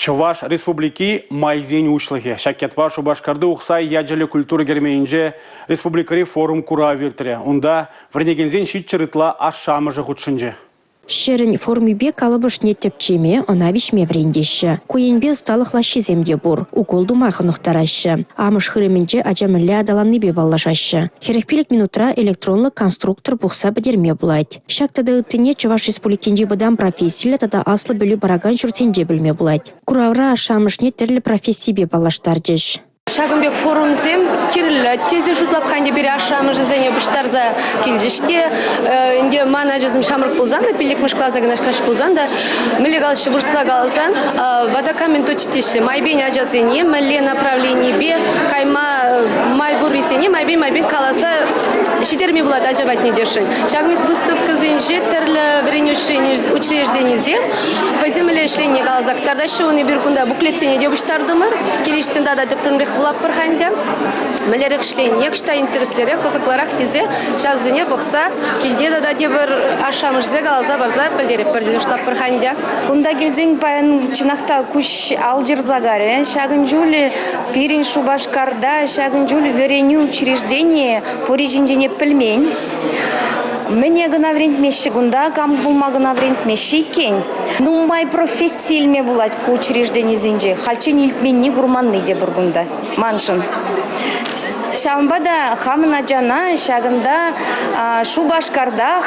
Чуваш республики майзен ушлығы. Шакетва Шубашкарды ұқсай яджалі культура кермейінже республикари форум кура вертірі. Онда вірнегензен шит чырытла аш шамыжы құтшынжы. Шерін формибе калыбыш неттепчеме, она вишме врендеші. Коенбе сталықлашы земде бұр, уколду махынықтарашы. Амыш хырымінже ажамілі адаланны бе баллашашы. Херекпелік минутра электронлы конструктор бұқса бідерме бұлайды. Шактады үттіне Чуваш республикенде выдан профессиялі тада аслы білі бараган жүртенде білме бұлайды. Куравра ашамышне терлі профессии бе балаштар жеш. Шагымбек форумзем кирилля тезе жутлап ханде бери ашамыжы зене буштарза килжиште инде менеджерзим шамрык булзанда пилик мышклаза гына каш булзанда миле галышы бурсла галсан вадакамен точтиште майбен ажазене миле направление бе кайма майбурисене майбен каласа шитерме булат ажабат не дешин шагымбек выставка зенже терле учреждениезе фаземле ишление галазактарда шоуны бир кунда буклетсене де буштардымыр килиштенда да депримрих булап барханда милерек ишление кышта интереслерек кызыкларак дизе жазыне бакса килде да де бир ашамышзе галаза барза билдереп бердим штаб барханда кунда келзең паян чинакта куш алжир загаре шагын жули пирин Шубашкарда шагын жули вереню учреждение порижинжене пельмень Мне гына врентмеші гунда, кам булма гына врентмеші кен. Нумай профессийлме булать ку учреждение зинже. Халчен илтменни гурманны де бургунда. Маншын. Шамбада хамына жана шагында Шубашкардах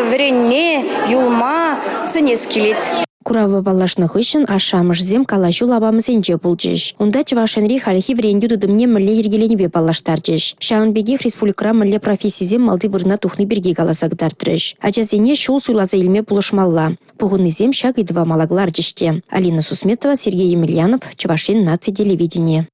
вренме юлма сынес келет. Куравы балашных үшін ашамыш зем калашу лабамызенже бұл жеш. Онда Чувашенри халихи вренду дудымне мүлле ергеленебе балаштар жеш. Шаунбегех республикара мүлле профессизем малды вырна тухны бірге галасагдар треш. Ачазене шул суйлаза илме бұлышмалла. Пуғынны зем шаг идва малаглар жеште. Алина Сусметова, Сергей Емельянов, Чувашин наци телевидение.